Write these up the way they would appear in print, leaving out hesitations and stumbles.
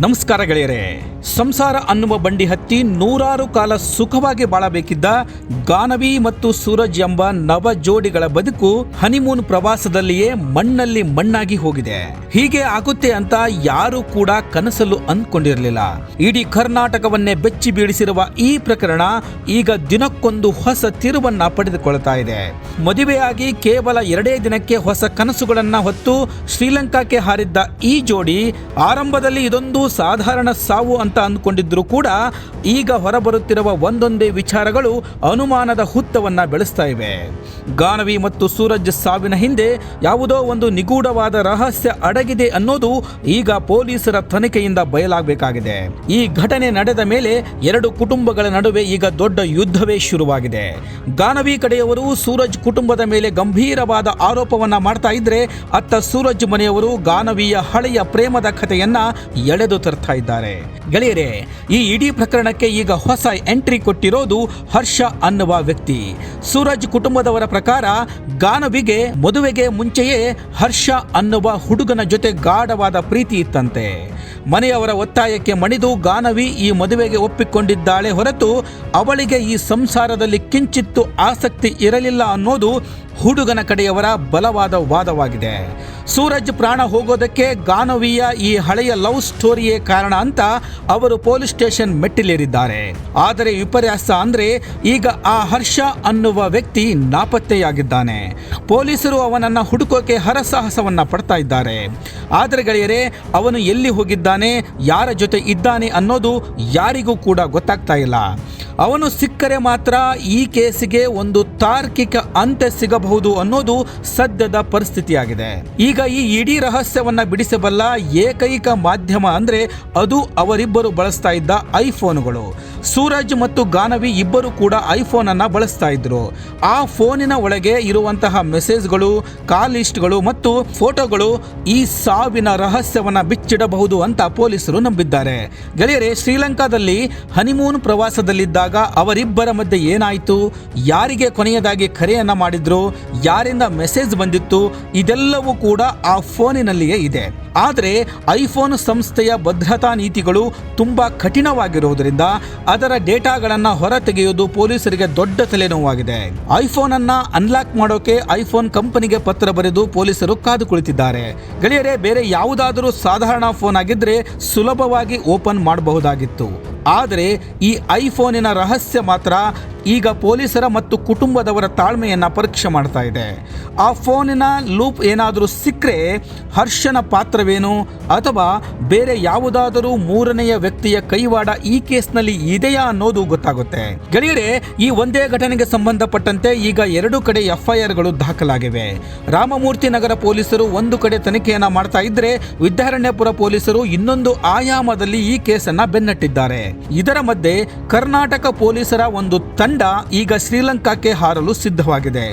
ನಮಸ್ಕಾರ ಗೆಳೆಯರೇ. ಸಂಸಾರ ಅನ್ನುವ ಬಂಡಿ ಹತ್ತಿ ನೂರಾರು ಕಾಲ ಸುಖವಾಗಿ ಬಾಳಬೇಕಿದ್ದ ಗಾನವಿ ಮತ್ತು ಸೂರಜ್ ಎಂಬ ನವ ಜೋಡಿಗಳ ಬದುಕು ಹನಿಮೂನ್ ಪ್ರವಾಸದಲ್ಲಿಯೇ ಮಣ್ಣಲ್ಲಿ ಮಣ್ಣಾಗಿ ಹೋಗಿದೆ. ಹೀಗೆ ಆಗುತ್ತೆ ಅಂತ ಯಾರು ಕೂಡ ಕನಸಲ್ಲೂ ಅಂದ್ಕೊಂಡಿರಲಿಲ್ಲ. ಇಡೀ ಕರ್ನಾಟಕವನ್ನೇ ಬೆಚ್ಚಿ ಬೀಳಿಸಿರುವ ಈ ಪ್ರಕರಣ ಈಗ ದಿನಕ್ಕೊಂದು ಹೊಸ ತಿರುವನ್ನ ಪಡೆದುಕೊಳ್ತಾ ಇದೆ. ಮದುವೆಯಾಗಿ ಕೇವಲ 2 ದಿನಕ್ಕೆ ಹೊಸ ಕನಸುಗಳನ್ನ ಹೊತ್ತು ಶ್ರೀಲಂಕಾಕ್ಕೆ ಹಾರಿದ್ದ ಈ ಜೋಡಿ ಆರಂಭದಲ್ಲಿ ಇದೊಂದು ಸಾಧಾರಣ ಸಾವು ಅಂತ ಅಂದ್ಕೊಂಡಿದ್ರು ಕೂಡ ಈಗ ಹೊರಬರುತ್ತಿರುವ ಒಂದೊಂದೇ ವಿಚಾರಗಳು ಅನುಮಾನದ ಹುತ್ತವನ್ನ ಬೆಳೆಸ್ತಾ ಇವೆ. ಗಾನವಿ ಮತ್ತು ಸೂರಜ್ ಸಾವಿನ ಹಿಂದೆ ಯಾವುದೋ ಒಂದು ನಿಗೂಢವಾದ ರಹಸ್ಯ ಅಡಗಿದೆ ಅನ್ನೋದು ಈಗ ಪೊಲೀಸರ ತನಿಖೆಯಿಂದ ಬಯಲಾಗಬೇಕಾಗಿದೆ. ಈ ಘಟನೆ ನಡೆದ ಮೇಲೆ 2 ಕುಟುಂಬಗಳ ನಡುವೆ ಈಗ ದೊಡ್ಡ ಯುದ್ಧವೇ ಶುರುವಾಗಿದೆ. ಗಾನವಿ ಕಡೆಯವರು ಸೂರಜ್ ಕುಟುಂಬದ ಮೇಲೆ ಗಂಭೀರವಾದ ಆರೋಪವನ್ನ ಮಾಡ್ತಾ ಇದ್ರೆ, ಅತ್ತ ಸೂರಜ್ ಮನೆಯವರು ಗಾನವಿಯ ಹಳೆಯ ಪ್ರೇಮದ ಕಥೆಯನ್ನ ಎಳೆದು ತರ್ತಾ ಇದ್ದಾರೆ. ಗೆಳೆಯರೇ, ಈ ಇಡೀ ಪ್ರಕರಣಕ್ಕೆ ಈಗ ಹೊಸ ಎಂಟ್ರಿ ಕೊಟ್ಟಿರೋದು ಹರ್ಷ ಅನ್ನುವ ವ್ಯಕ್ತಿ. ಸೂರಜ್ ಕುಟುಂಬದವರ ಪ್ರಕಾರ ಗಾನವಿಗೆ ಮದುವೆಗೆ ಮುಂಚೆಯೇ ಹರ್ಷ ಅನ್ನುವ ಹುಡುಗನ ಜೊತೆ ಗಾಢವಾದ ಪ್ರೀತಿ ಇತ್ತಂತೆ. ಮನೆಯವರ ಒತ್ತಾಯಕ್ಕೆ ಮಣಿದು ಗಾನವಿ ಈ ಮದುವೆಗೆ ಒಪ್ಪಿಕೊಂಡಿದ್ದಾಳೆ ಹೊರತು ಅವಳಿಗೆ ಈ ಸಂಸಾರದಲ್ಲಿ ಕಿಂಚಿತ್ತು ಆಸಕ್ತಿ ಇರಲಿಲ್ಲ ಅನ್ನೋದು ಹುಡುಗನ ಕಡೆಯವರ ಬಲವಾದ ವಾದವಾಗಿದೆ. ಸೂರಜ್ ಪ್ರಾಣ ಹೋಗೋದಕ್ಕೆ ಗಾನವಿಯ ಈ ಹಳೆಯ ಲವ್ ಸ್ಟೋರಿಯೇ ಕಾರಣ ಅಂತ ಅವರು ಪೊಲೀಸ್ ಸ್ಟೇಷನ್ ಮೆಟ್ಟಿಲೇರಿದ್ದಾರೆ. ಆದರೆ ವಿಪರ್ಯಾಸ ಅಂದ್ರೆ ಈಗ ಆ ಹರ್ಷ ಅನ್ನುವ ವ್ಯಕ್ತಿ ನಾಪತ್ತೆಯಾಗಿದ್ದಾನೆ. ಪೊಲೀಸರು ಅವನನ್ನ ಹುಡುಕೋಕೆ ಹರಸಾಹಸವನ್ನ ಪಡ್ತಾ ಇದ್ದಾರೆ. ಆದರೆ ಗೆಳೆಯರೇ, ಅವನು ಎಲ್ಲಿ ಹೋಗಿದ್ದಾನೆ, ಯಾರ ಜೊತೆ ಇದ್ದಾನೆ ಅನ್ನೋದು ಯಾರಿಗೂ ಕೂಡ ಗೊತ್ತಾಗ್ತಾ ಇಲ್ಲ. ಅವನು ಸಿಕ್ಕರೆ ಮಾತ್ರ ಈ ಕೇಸಿಗೆ ಒಂದು ತಾರ್ಕಿಕ ಅಂತ್ಯ ಸಿಗಬಹುದು ಅನ್ನೋದು ಸದ್ಯದ ಪರಿಸ್ಥಿತಿಯಾಗಿದೆ. ಈಗ ಈ ಇಡೀ ರಹಸ್ಯವನ್ನ ಬಿಡಿಸಬಲ್ಲ ಏಕೈಕ ಮಾಧ್ಯಮ ಅಂದ್ರೆ ಅದು ಅವರಿಬ್ಬರು ಬಳಸ್ತಾ ಇದ್ದ ಐಫೋನ್ಗಳು. ಸೂರಜ್ ಮತ್ತು ಗಾನವಿ ಇಬ್ಬರು ಕೂಡ ಐಫೋನ್ ಅನ್ನ ಬಳಸ್ತಾ ಇದ್ರು. ಆ ಫೋನಿನ ಒಳಗೆ ಇರುವಂತಹ ಮೆಸೇಜ್ಗಳು, ಕಾಲ್ ಲಿಸ್ಟ್ಗಳು ಮತ್ತು ಫೋಟೋಗಳು ಈ ಸಾವಿನ ರಹಸ್ಯವನ್ನ ಬಿಚ್ಚಿಡಬಹುದು ಅಂತ ಪೊಲೀಸರು ನಂಬಿದ್ದಾರೆ. ಗೆಳೆಯರೇ, ಶ್ರೀಲಂಕಾದಲ್ಲಿ ಹನಿಮೂನ್ ಪ್ರವಾಸದಲ್ಲಿದ್ದಾಗ ಅವರಿಬ್ಬರ ಮಧ್ಯೆ ಏನಾಯಿತು, ಯಾರಿಗೆ ಕೊನೆಯದಾಗಿ ಕರೆಯನ್ನ ಮಾಡಿದ್ರು, ಯಾರಿಂದ ಮೆಸೇಜ್ ಬಂದಿತ್ತು, ಇದೆಲ್ಲವೂ ಕೂಡ ಆ ಫೋನಿನಲ್ಲಿಯೇ ಇದೆ. ಆದರೆ ಐಫೋನ್ ಸಂಸ್ಥೆಯ ಭದ್ರತಾ ನೀತಿಗಳು ತುಂಬಾ ಕಠಿಣವಾಗಿರುವುದರಿಂದ ಅದರ ಡೇಟಾಗಳನ್ನು ಹೊರತೆಗೆಯುವುದು ಪೊಲೀಸರಿಗೆ ದೊಡ್ಡ ತಲೆನೋವಾಗಿದೆ. ಐಫೋನ್ ಅನ್ನ ಅನ್ಲಾಕ್ ಮಾಡೋಕೆ ಐಫೋನ್ ಕಂಪನಿಗೆ ಪತ್ರ ಬರೆದು ಪೊಲೀಸರು ಕಾದು ಕುಳಿತಿದ್ದಾರೆ. ಗೆಳೆಯರೇ, ಬೇರೆ ಯಾವುದಾದರೂ ಸಾಧಾರಣ ಫೋನ್ ಆಗಿದ್ರೆ ಸುಲಭವಾಗಿ ಓಪನ್ ಮಾಡಬಹುದಾಗಿತ್ತು. ಆದರೆ ಈ ಐಫೋನಿನ ರಹಸ್ಯ ಮಾತ್ರ ಈಗ ಪೊಲೀಸರ ಮತ್ತು ಕುಟುಂಬದವರ ತಾಳ್ಮೆಯನ್ನ ಪರೀಕ್ಷೆ ಮಾಡ್ತಾ ಇದೆ. ಆ ಫೋನಿನ ಲೂಪ್ ಏನಾದರೂ ಸಿಕ್ಕರೆ ಹರ್ಷನ ಪಾತ್ರವೇನು ಅಥವಾ ಬೇರೆ ಯಾವುದಾದರೂ ಮೂರನೆಯ ವ್ಯಕ್ತಿಯ ಕೈವಾಡ ಈ ಕೇಸ್ನಲ್ಲಿ ಇದೆಯಾ ಅನ್ನೋದು ಗೊತ್ತಾಗುತ್ತೆ. ಗೆಳೆಯರೇ, ಈ ಒಂದೇ ಘಟನೆಗೆ ಸಂಬಂಧಪಟ್ಟಂತೆ ಈಗ 2 ಕಡೆ FIRಗಳು ದಾಖಲಾಗಿವೆ. ರಾಮಮೂರ್ತಿ ನಗರ ಪೊಲೀಸರು ಒಂದು ಕಡೆ ತನಿಖೆಯನ್ನ ಮಾಡ್ತಾ ಇದ್ರೆ, ವಿದ್ಯಾರಣ್ಯಪುರ ಪೊಲೀಸರು ಇನ್ನೊಂದು ಆಯಾಮದಲ್ಲಿ ಈ ಕೇಸನ್ನ ಬೆನ್ನಟ್ಟಿದ್ದಾರೆ. ಇದರ ಮಧ್ಯೆ ಕರ್ನಾಟಕ ಪೊಲೀಸರ ಒಂದು ತಂಡ ಈಗ ಶ್ರೀಲಂಕಾಕ್ಕೆ ಹಾರಲು ಸಿದ್ಧವಾಗಿದೆ.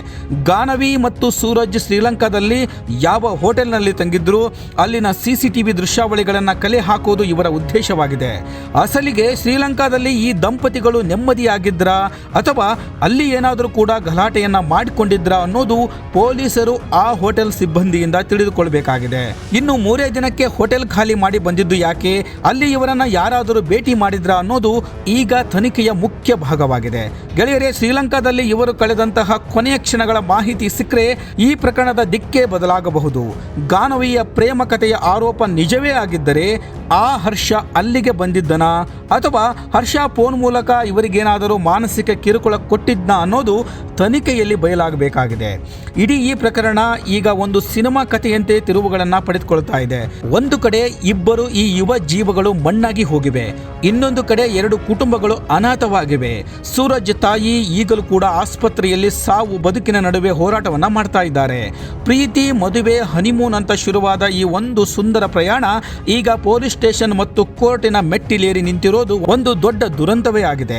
ಗಾನವಿ ಮತ್ತು ಸೂರಜ್ ಶ್ರೀಲಂಕಾದಲ್ಲಿ ಯಾವ ಹೋಟೆಲ್ನಲ್ಲಿ ತಂಗಿದ್ರು, ಅಲ್ಲಿನ CCTV ದೃಶ್ಯಾವಳಿಗಳನ್ನು ಕಲೆ ಹಾಕುವುದು ಇವರ ಉದ್ದೇಶವಾಗಿದೆ. ಅಸಲಿಗೆ ಶ್ರೀಲಂಕಾದಲ್ಲಿ ಈ ದಂಪತಿಗಳು ನೆಮ್ಮದಿಯಾಗಿದ್ರಾ ಅಥವಾ ಅಲ್ಲಿ ಏನಾದರೂ ಕೂಡ ಗಲಾಟೆಯನ್ನ ಮಾಡಿಕೊಂಡಿದ್ರಾ ಅನ್ನೋದು ಪೊಲೀಸರು ಆ ಹೋಟೆಲ್ ಸಿಬ್ಬಂದಿಯಿಂದ ತಿಳಿದುಕೊಳ್ಳಬೇಕಾಗಿದೆ. ಇನ್ನು 3 ದಿನಕ್ಕೆ ಹೋಟೆಲ್ ಖಾಲಿ ಮಾಡಿ ಬಂದಿದ್ದು ಯಾಕೆ, ಅಲ್ಲಿ ಇವರನ್ನ ಯಾರಾದರೂ ಭೇಟಿ ಮಾಡಿದ್ರಾ ಅನ್ನೋದು ಈಗ ತನಿಖೆಯ ಮುಖ್ಯ ಭಾಗವಾಗಿದೆ. ಗೆಳೆಯರೇ, ಶ್ರೀಲಂಕಾದಲ್ಲಿ ಇವರು ಕಳೆದಂತಹ ಕೊನೆಯ ಕ್ಷಣಗಳ ಮಾಹಿತಿ ಸಿಕ್ಕರೆ ಈ ಪ್ರಕರಣದ ದಿಕ್ಕೇ ಬದಲಾಗಬಹುದು. ಗಾನವಿಯ ಪ್ರೇಮ ಕಥೆಯ ಆರೋಪ ನಿಜವೇ ಆಗಿದ್ದರೆ ಆ ಹರ್ಷ ಅಲ್ಲಿಗೆ ಬಂದಿದ್ದನಾ ಅಥವಾ ಹರ್ಷ ಫೋನ್ ಮೂಲಕ ಇವರಿಗೇನಾದರೂ ಮಾನಸಿಕ ಕಿರುಕುಳ ಕೊಟ್ಟಿದ್ನ ಅನ್ನೋದು ತನಿಖೆಯಲ್ಲಿ ಬಯಲಾಗಬೇಕಾಗಿದೆ. ಇಡೀ ಈ ಪ್ರಕರಣ ಈಗ ಒಂದು ಸಿನಿಮಾ ಕಥೆಯಂತೆ ತಿರುವುಗಳನ್ನ ಪಡೆದುಕೊಳ್ತಾ ಇದೆ. ಒಂದು ಕಡೆ ಇಬ್ಬರು ಈ ಯುವ ಜೀವಗಳು ಮಣ್ಣಾಗಿ ಹೋಗಿವೆ, ಇನ್ನೊಂದು ಕಡೆ 2 ಕುಟುಂಬಗಳು ಅನಾಥವಾಗಿವೆ. ಸೂರಜ್ ತಾಯಿ ಈಗಲೂ ಕೂಡ ಆಸ್ಪತ್ರೆಯಲ್ಲಿ ಸಾವು ಬದುಕಿನ ನಡುವೆ ಹೋರಾಟವನ್ನ ಮಾಡ್ತಾ ಇದ್ದಾರೆ. ಪ್ರೀತಿ, ಮದುವೆ, ಹನಿಮೂನ್ ಅಂತ ಶುರುವಾದ ಈ ಒಂದು ಸುಂದರ ಪ್ರಯಾಣ ಈಗ ಪೊಲೀಸ್ ಸ್ಟೇಷನ್ ಮತ್ತು ಕೋರ್ಟಿನ ಮೆಟ್ಟಿಲೇರಿ ನಿಂತಿರೋದು ಒಂದು ದೊಡ್ಡ ದುರಂತವೇ ಆಗಿದೆ.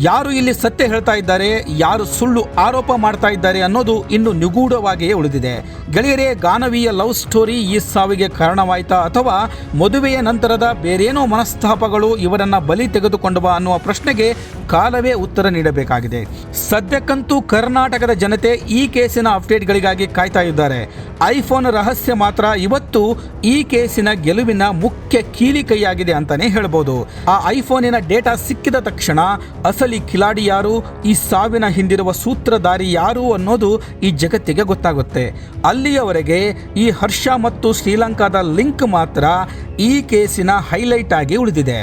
ಯಾರು ಇಲ್ಲಿ ಸತ್ಯ ಹೇಳ್ತಾ ಇದ್ದಾರೆ, ಯಾರು ಸುಳ್ಳು ಆರೋಪ ಮಾಡ್ತಾ ಇದ್ದಾರೆ ಅನ್ನೋದು ಇನ್ನು ನಿಗೂಢವಾಗಿಯೇ ಉಳಿದಿದೆ. ಗೆಳೆಯರೇ, ಗಾನವಿಯ ಲವ್ ಸ್ಟೋರಿ ಈ ಸಾವಿಗೆ ಕಾರಣವಾಯ್ತಾ ಅಥವಾ ಮದುವೆಯ ನಂತರದ ಬೇರೇನೋ ಮನಸ್ತಾಪಗಳು ಇವರನ್ನ ಬಲಿ ಬಲಿ ತೆಗೆದುಕೊಂಡವ ಅನ್ನುವ ಪ್ರಶ್ನೆಗೆ ಕಾಲವೇ ಉತ್ತರ ನೀಡಬೇಕಾಗಿದೆ. ಸದ್ಯಕ್ಕಂತೂ ಕರ್ನಾಟಕದ ಜನತೆ ಈ ಕೇಸಿನ ಅಪ್ಡೇಟ್ಗಳಿಗಾಗಿ ಕಾಯ್ತಾ ಇದ್ದಾರೆ. ಐಫೋನ್ ರಹಸ್ಯ ಮಾತ್ರ ಇವತ್ತು ಈ ಕೇಸಿನ ಗೆಲುವಿನ ಮುಖ್ಯ ಕೀಲಿಕೈಯಾಗಿದೆ ಅಂತಾನೆ ಹೇಳ್ಬೋದು. ಆ ಐಫೋನಿನ ಡೇಟಾ ಸಿಕ್ಕಿದ ತಕ್ಷಣ ಅಸಲಿ ಕಿಲಾಡಿ ಯಾರು, ಈ ಸಾವಿನ ಹಿಂದಿರುವ ಸೂತ್ರಧಾರಿ ಯಾರು ಅನ್ನೋದು ಈ ಜಗತ್ತಿಗೆ ಗೊತ್ತಾಗುತ್ತೆ. ಅಲ್ಲಿಯವರೆಗೆ ಈ ಹರ್ಷ ಮತ್ತು ಶ್ರೀಲಂಕಾದ ಲಿಂಕ್ ಮಾತ್ರ ಈ ಕೇಸಿನ ಹೈಲೈಟ್ ಆಗಿ ಉಳಿದಿದೆ.